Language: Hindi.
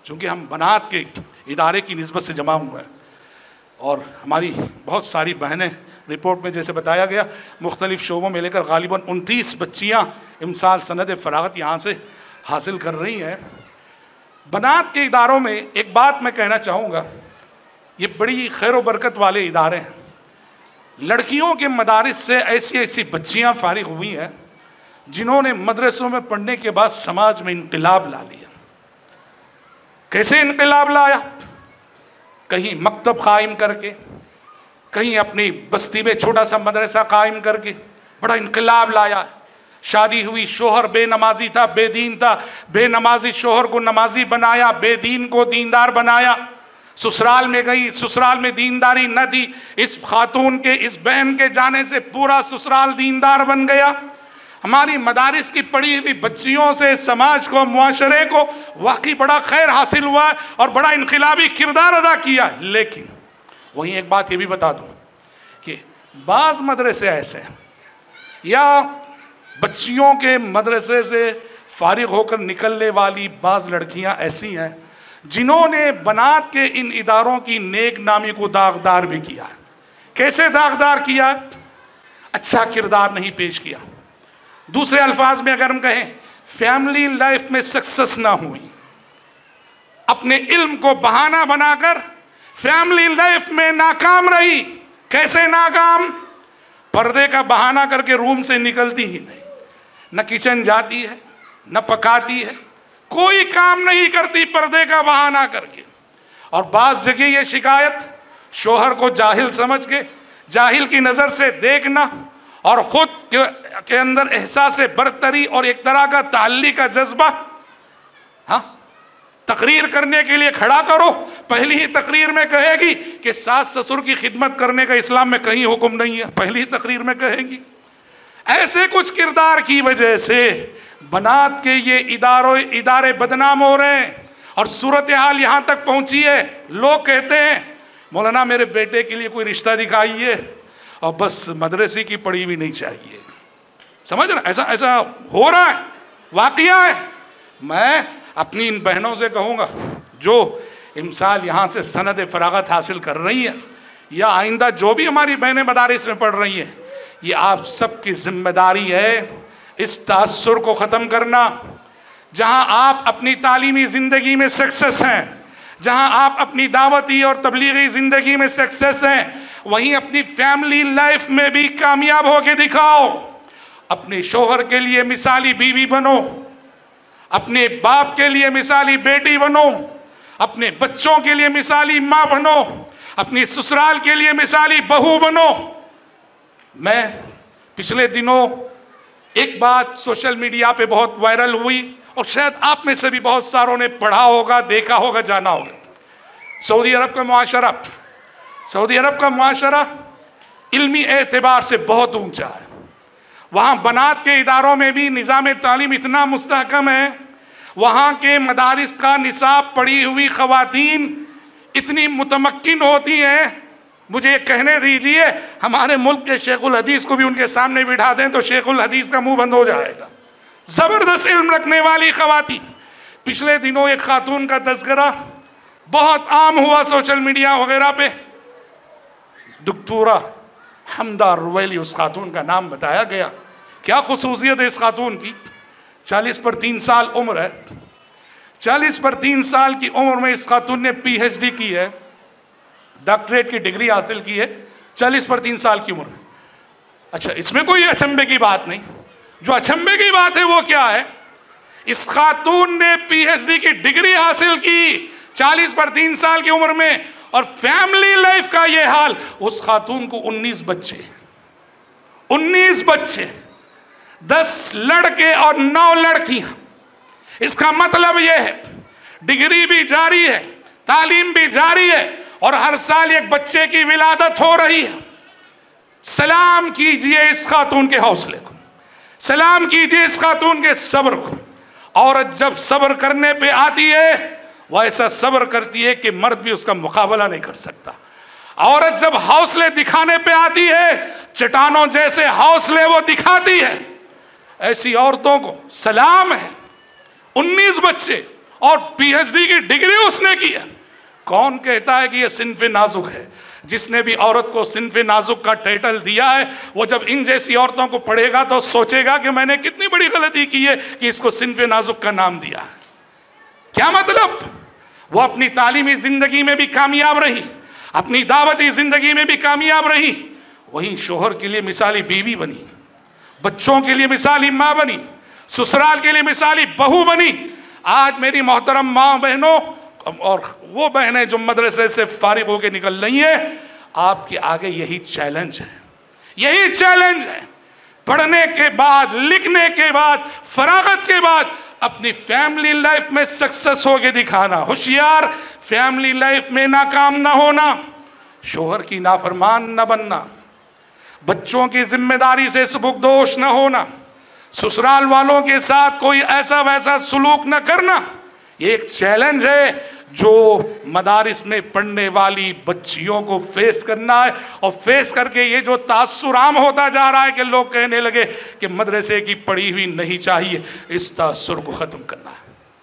चूँकि हम बनात के इदारे की निस्बत से जमा हुए हैं और हमारी बहुत सारी बहनें, रिपोर्ट में जैसे बताया गया, मुख्तलिफ़ शोबों में लेकर गालिबन 29 बच्चियाँ इमसाल सनद फ़रागत यहाँ से हासिल कर रही हैं। बनात के इदारों में एक बात मैं कहना चाहूँगा, ये बड़ी खैर व बरकत वाले इदारे हैं। लड़कियों के मदारिस से ऐसी ऐसी बच्चियाँ फारिग हुई हैं जिन्होंने मदरसों में पढ़ने के बाद समाज में इनकलाब ला लिया। कैसे इनकलाब लाया? कहीं मकतब कायम करके, कहीं अपनी बस्ती में छोटा सा मदरसा कायम करके बड़ा इनकलाब लाया। शादी हुई, शोहर बेनमाजी था, बेदीन था, बेनमाजी शोहर को नमाजी बनाया, बेदीन को दीनदार बनाया। ससुराल में गई, ससुराल में दीनदारी न थी, इस खातून के, इस बहन के जाने से पूरा ससुराल दीनदार बन गया। हमारी मदारिस की पढ़ी हुई बच्चियों से समाज को, मुआशरे को वाकई बड़ा खैर हासिल हुआ और बड़ा इनकलाबी किरदार अदा किया। लेकिन वहीं एक बात ये भी बता दूं कि बाज़ मदरसे ऐसे हैं या बच्चियों के मदरसे से फारिग होकर निकलने वाली बाज़ लड़कियां ऐसी हैं जिन्होंने बनात के इन इदारों की नेक नामी को दागदार भी किया। कैसे दागदार किया? अच्छा किरदार नहीं पेश किया। दूसरे अल्फाज में अगर हम कहें, फैमिली लाइफ में सक्सेस ना हुई, अपने इल्म को बहाना बनाकर फैमिली लाइफ में नाकाम रही। कैसे नाकाम? पर्दे का बहाना करके रूम से निकलती ही नहीं, न किचन जाती है, न पकाती है, कोई काम नहीं करती पर्दे का बहाना करके। और बाज़ जगह ये शिकायत शोहर को जाहिल समझ के, जाहिल की नज़र से देखना और ख़ुद के अंदर एहसास बरतरी और एक तरह का ताल्ली का जज्बा, हाँ, तकरीर करने के लिए खड़ा करो। पहली ही तकरीर में कहेगी कि सास ससुर की खिदमत करने का इस्लाम में कहीं हुक्म नहीं है, पहली ही तकरीर में कहेगी। ऐसे कुछ किरदार की वजह से बनात के ये इदारे बदनाम हो रहे हैं और सूरत हाल यहाँ तक पहुँची है। लोग कहते हैं मौलाना मेरे बेटे के लिए कोई रिश्ता दिखाइए और बस मदरसे की पढ़ी भी नहीं चाहिए। समझ रहे? ऐसा हो रहा है, वाक़या है। मैं अपनी इन बहनों से कहूँगा जो इमसाल यहाँ से सनद फ़रागत हासिल कर रही हैं या आइंदा जो भी हमारी बहनें मदारिस में पढ़ रही हैं, ये आप सबकी जिम्मेदारी है इस तासुर को ख़त्म करना। जहाँ आप अपनी तालीमी ज़िंदगी में सक्सेस हैं, जहाँ आप अपनी दावती और तबलीगी ज़िंदगी में सक्सेस हैं, वहीं अपनी फैमिली लाइफ में भी कामयाब होके दिखाओ। अपने शोहर के लिए मिसाली बीवी बनो, अपने बाप के लिए मिसाली बेटी बनो, अपने बच्चों के लिए मिसाली माँ बनो, अपनी ससुराल के लिए मिसाली बहू बनो। मैं पिछले दिनों एक बात सोशल मीडिया पे बहुत वायरल हुई और शायद आप में से भी बहुत सारों ने पढ़ा होगा, देखा होगा, जाना होगा। सऊदी अरब का मुआशरा इल्मी एतबार से बहुत ऊंचा है। वहाँ बनात के इदारों में भी निज़ाम तालीम इतना मुस्तहकम है, वहाँ के मदारिस का निसाब पढ़ी हुई ख़वातीन इतनी मुतमक्किन होती हैं। मुझे कहने दीजिए, हमारे मुल्क के शेखुल हदीस को भी उनके सामने बिठा दें तो शेखुल हदीस का मुंह बंद हो जाएगा। ज़बरदस्त इल्म रखने वाली ख़वातीन। पिछले दिनों एक खातून का तज़किरा बहुत आम हुआ सोशल मीडिया वगैरह पे, डॉक्टोरा हमदा रुवैली, उस खातून का नाम बताया गया। क्या खुसूसियत है इस खातून की? 40 पर 3 साल उम्र है। 40 पर 3 साल की उम्र में इस खातून ने PhD की है, डॉक्टरेट की डिग्री हासिल की है 40 पर 3 साल की उम्र में। अच्छा, इसमें कोई अचंभे की बात नहीं। जो अचंभे की बात है वो क्या है? इस खातून ने PhD की डिग्री हासिल की 40 पर 3 साल की उम्र में, और फैमिली लाइफ का ये हाल। उस खातून को 19 बच्चे, 19 बच्चे, 10 लड़के और 9 लड़कियां। इसका मतलब ये है डिग्री भी जारी है, तालीम भी जारी है और हर साल एक बच्चे की विलादत हो रही है। सलाम कीजिए इस खातून के हौसले को, सलाम कीजिए इस खातून के सब्र को। औरत जब सब्र करने पे आती है वह ऐसा सब्र करती है कि मर्द भी उसका मुकाबला नहीं कर सकता। औरत जब हौसले दिखाने पे आती है, चट्टानों जैसे हौसले वो दिखाती है। ऐसी औरतों को सलाम है। 19 बच्चे और PhD की डिग्री उसने की है। कौन कहता है कि ये सिन्फ़े नाजुक है? जिसने भी औरत को सिन्फ़े नाजुक का टाइटल दिया है, वो जब इन जैसी औरतों को पढ़ेगा तो सोचेगा कि मैंने कितनी बड़ी गलती की है कि इसको सिन्फ़े नाजुक का नाम दिया। क्या मतलब? वो अपनी तालीमी जिंदगी में भी कामयाब रही, अपनी दावती जिंदगी में भी कामयाब रही, वहीं शोहर के लिए मिसाली बीवी बनी, बच्चों के लिए मिसाली माँ बनी, ससुराल के लिए मिसाली बहू बनी। आज मेरी मोहतरम माँ बहनों और वो बहनें जो मदरसे से फारिग होकर निकल रही हैं, आपके आगे यही चैलेंज है, यही चैलेंज है। पढ़ने के बाद, लिखने के बाद, फरागत के बाद अपनी फैमिली लाइफ में सक्सेस होके दिखाना, होशियार, फैमिली लाइफ में नाकाम ना होना, शोहर की नाफरमान न बनना, बच्चों की जिम्मेदारी से सुबुकदोश न होना, ससुराल वालों के साथ कोई ऐसा वैसा सुलूक न करना। ये एक चैलेंज है जो मदारिस में पढ़ने वाली बच्चियों को फेस करना है। और फेस करके ये जो तासुर आम होता जा रहा है कि लोग कहने लगे कि मदरसे की पढ़ी हुई नहीं चाहिए, इस तासुर को ख़त्म करना है।